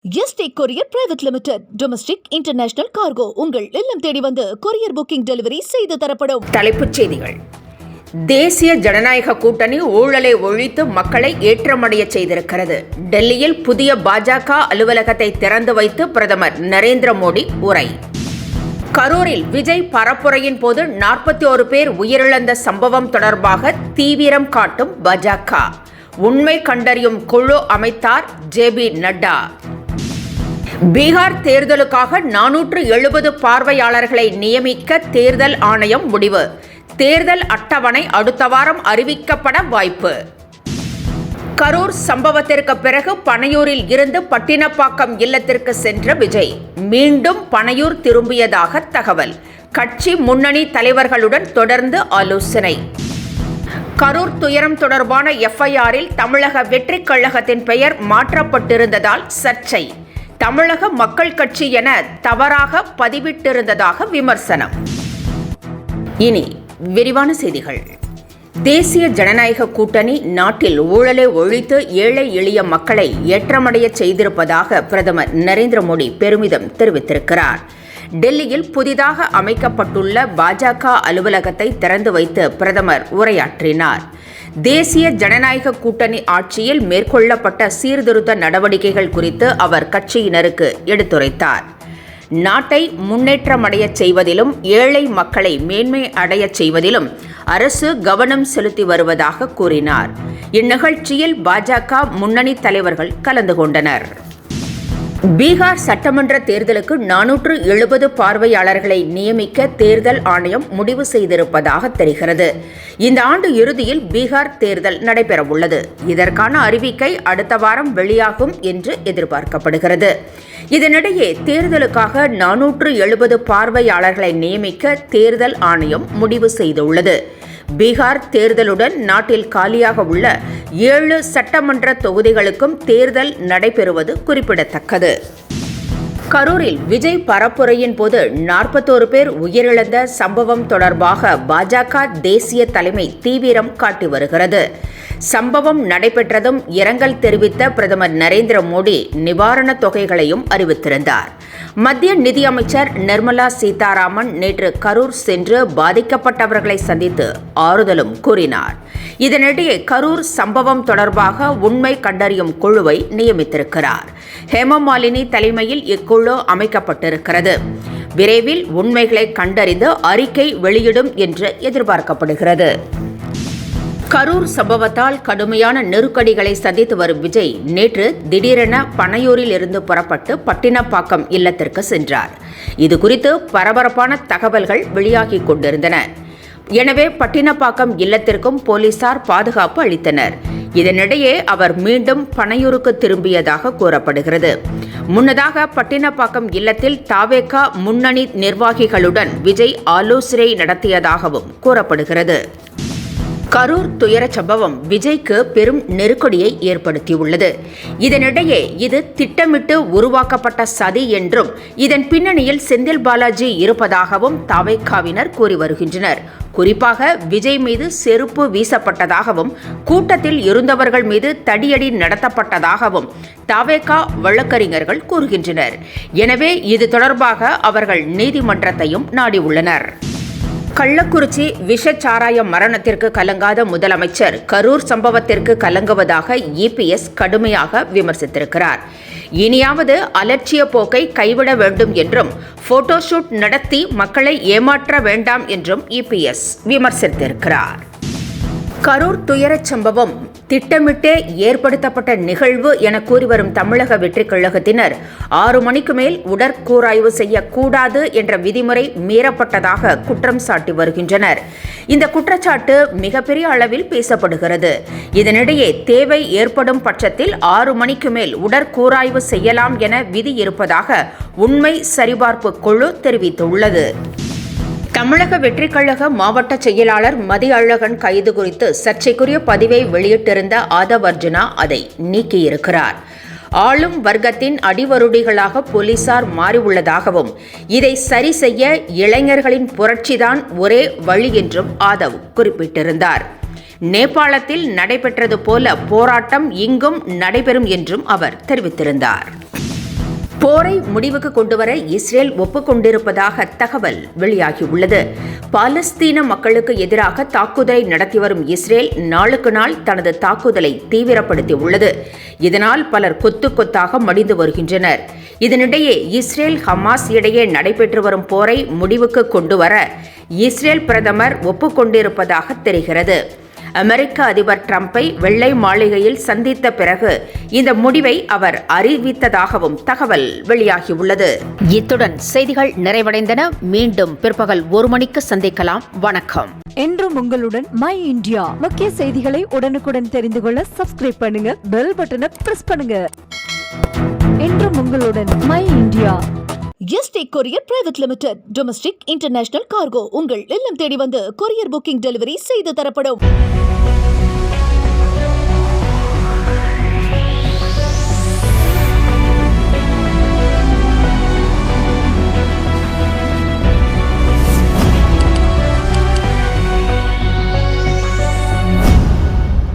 Yesterday courier private limited. Domestic international cargo உங்கள் இல்லம் தேடி வந்து கொரியர் புக்கிங் டெலிவரி செய்து தரப்படும். தலைப்புச் செய்திகள். தேசிய ஜனநாயக கூட்டணி ஊழலை ஒழித்து மக்களை ஏற்றமடைய செய்திருக்கிறது. டெல்லியில் புதிய பாஜக அலுவலகத்தை திறந்து வைத்து பிரதமர் நரேந்திர மோடி உரை. கரூரில் விஜய் பரப்புரையின் போது 41 பேர் உயிரிழந்த சம்பவம் தொடர்பாக தீவிரம் காட்டும் பாஜக. உண்மை கண்டறியும் குழு அமைத்தார் ஜே.பி. நட்டா. பீகார் தேர்தலுக்காக 470 பார்வையாளர்களை நியமிக்க தேர்தல் ஆணையம் முடிவு. தேர்தல் அட்டவணை அடுத்த வாரம் அறிவிக்கப்பட வாய்ப்பு. கரூர் சம்பவத்திற்கு பிறகு பனையூரில் இருந்து பட்டினப்பாக்கம் இல்லத்திற்கு சென்ற விஜய் மீண்டும் பனையூர் திரும்பியதாக தகவல். கட்சி முன்னணி தலைவர்களுடன் தொடர்ந்து ஆலோசனை. கரூர் துயரம் தொடர்பான எஃப்ஐஆரில் தமிழக வெற்றிக் கழகத்தின் பெயர் மாற்றப்பட்டிருந்ததால் சர்ச்சை. தமிழக மக்கள் கட்சி என தவறாக பதிவிட்டிருந்ததாக விமர்சனம். இனி விரிவான செய்திகள். தேசிய ஜனநாயக கூட்டணி நாட்டில் ஊழலை ஒழித்து ஏழை எளிய மக்களை ஏற்றமடைய செய்திருப்பதாக பிரதமர் நரேந்திர மோடி பெருமிதம் தெரிவித்திருக்கிறார். டெல்லியில் புதிதாக அமைக்கப்பட்டுள்ள பாஜக அலுவலகத்தை திறந்து வைத்து பிரதமர் உரையாற்றினார். தேசிய ஜனநாயக கூட்டணி ஆட்சியில் மேற்கொள்ளப்பட்ட சீர்திருத்த நடவடிக்கைகள் குறித்து அவர் கட்சியினருக்கு எடுத்துரைத்தார். நாட்டை முன்னேற்றமடைய செய்வதிலும் ஏழை மக்களை மேன்மை அடைய செய்வதிலும் அரசு கவனம் செலுத்தி வருவதாக கூறினார். இந்நிகழ்ச்சியில் பாஜக முன்னணி தலைவர்கள் கலந்து கொண்டனர். பீகார் சட்டமன்ற தேர்தலுக்கு 470 பார்வையாளர்களை நியமிக்க தேர்தல் ஆணையம் முடிவு செய்திருப்பதாக தெரிகிறது. இந்த ஆண்டு இறுதியில் பீகார் தேர்தல் நடைபெறவுள்ளது. இதற்கான அறிவிக்கை அடுத்த வாரம் வெளியாகும் என்று எதிர்பார்க்கப்படுகிறது. இதனிடையே தேர்தலுக்காக 470 பார்வையாளர்களை நியமிக்க தேர்தல் ஆணையம் முடிவு செய்துள்ளது. பீகார் தேர்தலுடன் நாட்டில் காலியாக உள்ள 7 சட்டமன்ற தொகுதிகளுக்கும் தேர்தல் நடைபெறுவது குறிப்பிடத்தக்கது. கரூரில் விஜய் பரப்புரையின் போது 41 பேர் உயிரிழந்த சம்பவம் தொடர்பாக பாஜக தேசிய தலைமை தீவிரம் காட்டி வருகிறது. சம்பவம் நடைபெற்றதும் இரங்கல் தெரிவித்த பிரதமர் நரேந்திர மோடி நிவாரணத் தொகைகளையும் அறிவித்திருந்தார். மத்திய நிதியமைச்சர் நிர்மலா சீதாராமன் நேற்று கரூர் சென்று பாதிக்கப்பட்டவர்களை சந்தித்து ஆறுதலும் கூறினார். இதனிடையே கரூர் சம்பவம் தொடர்பாக உண்மை கண்டறியும் குழுவை நியமித்திருக்கிறார். ஹேமமாலினி தலைமையில் இக்குழு அமைக்கப்பட்டிருக்கிறது. விரைவில் உண்மைகளை கண்டறிந்து அறிக்கை வெளியிடும் என்று எதிர்பார்க்கப்படுகிறது. கரூர் சம்பவத்தால் கடுமையான நெருக்கடிகளை சந்தித்து வரும் விஜய் நேற்று திடீரென பனையூரில் இருந்து புறப்பட்டு பட்டினப்பாக்கம் இல்லத்திற்கு சென்றார். இதுகுறித்து பரபரப்பான தகவல்கள் வெளியாகிக் கொண்டிருந்தன. எனவே பட்டினப்பாக்கம் இல்லத்திற்கும் போலீசார் பாதுகாப்பு அளித்தனர். இதனிடையே அவர் மீண்டும் பனையூருக்கு திரும்பியதாக கூறப்படுகிறது. முன்னதாக பட்டினப்பாக்கம் இல்லத்தில் தவேக முன்னணி நிர்வாகிகளுடன் விஜய் ஆலோசனை நடத்தியதாகவும் கூறப்படுகிறது. கரூர் துயர சம்பவம் விஜய்க்கு பெரும் நெருக்கடியை ஏற்படுத்தியுள்ளது. இதனிடையே இது திட்டமிட்டு உருவாக்கப்பட்ட சதி என்றும் இதன் பின்னணியில் செந்தில் பாலாஜி இருப்பதாகவும் தவேகாவினர் கூறி வருகின்றனர். குறிப்பாக விஜய் மீது செருப்பு வீசப்பட்டதாகவும் கூட்டத்தில் இருந்தவர்கள் மீது தடியடி நடத்தப்பட்டதாகவும் தவேகா வழக்கறிஞர்கள் கூறுகின்றனர். எனவே இது தொடர்பாக அவர்கள் நீதிமன்றத்தையும் நாடியுள்ளனர். கள்ளக்குறிச்சி விஷச்சாராய மரணத்திற்கு கலங்காத முதலமைச்சர் கரூர் சம்பவத்திற்கு கலங்குவதாக இபிஎஸ் கடுமையாக விமர்சித்திருக்கிறார். இனியாவது அலட்சிய போக்கை கைவிட வேண்டும் என்றும் போட்டோஷூட் நடத்தி மக்களை ஏமாற்ற வேண்டாம் என்றும் இபிஎஸ் விமர்சித்திருக்கிறார். கரூர் துயரச் சம்பவம் திட்டமிட்டே ஏற்படுத்தப்பட்ட நிகழ்வு என கூறி வரும் தமிழக வெற்றிக் கழகத்தினர் 6 மணிக்கு மேல் உடற்கூராய்வு செய்யக்கூடாது என்ற விதிமுறை மீறப்பட்டதாக குற்றம் சாட்டி வருகின்றனர். இந்த குற்றச்சாட்டு மிகப்பெரிய அளவில் பேசப்படுகிறது. இதனிடையே தேவை ஏற்படும் பட்சத்தில் 6 மணிக்கு மேல் உடற்கூராய்வு செய்யலாம் என விதி இருப்பதாக உண்மை சரிபார்ப்பு குழு தெரிவித்துள்ளது. தமிழக வெற்றிக் கழக மாவட்ட செயலாளர் மதியழகன் கைது குறித்து சர்ச்சைக்குரிய பதிவை வெளியிட்டிருந்த ஆதவ் அர்ஜுனா அதை நீக்கியிருக்கிறார். ஆளும் வர்க்கத்தின் அடிவருடிகளாக போலீசார் மாறியுள்ளதாகவும் இதை சரி செய்ய இளைஞர்களின் புரட்சிதான் ஒரே வழி என்றும் ஆதவ் குறிப்பிட்டிருந்தார். நேபாளத்தில் நடைபெற்றது போல போராட்டம் இங்கும் நடைபெறும் என்றும் அவர் தெரிவித்திருந்தார். போரை முடிவுக்கு கொண்டுவர இஸ்ரேல் ஒப்புக்கொண்டிருப்பதாக தகவல் வெளியாகியுள்ளது. பாலஸ்தீன மக்களுக்கு எதிராக தாக்குதலை நடத்தி வரும் இஸ்ரேல் நாளுக்கு நாள் தனது தாக்குதலை தீவிரப்படுத்தியுள்ளது. இதனால் பலர் கொத்து கொத்தாக மடிந்து வருகின்றனர். இதனிடையே இஸ்ரேல் ஹமாஸ் இடையே நடைபெற்று வரும் போரை முடிவுக்கு கொண்டுவர இஸ்ரேல் பிரதமர் ஒப்புக்கொண்டிருப்பதாக தெரிகிறது. அமெரிக்க அதிபர் டிரம்பை வெள்ளை மாளிகையில் சந்தித்த பிறகு இந்த முடிவை அவர் அறிவித்ததாகவும் தகவல் வெளியாகியுள்ளது. இத்துடன் செய்திகள் நிறைவடைந்தன. மீண்டும் பிற்பகல் 1 மணிக்கு சந்திக்கலாம். வணக்கம். என்றும் உங்களுடன் மை இந்தியா. முக்கிய செய்திகளை உடனுக்குடன் தெரிந்து கொள்ள சப்ஸ்கிரைப் பண்ணுங்க, பெல் பட்டனை பிரஸ் பண்ணுங்க. என்றும் உங்களுடன் my India. Yesterday courier private limited. Domestic international cargo உங்கள் இல்லம் தேடி வந்து கொரியர் புக்கிங் டெலிவரி செய்து தரப்படும்.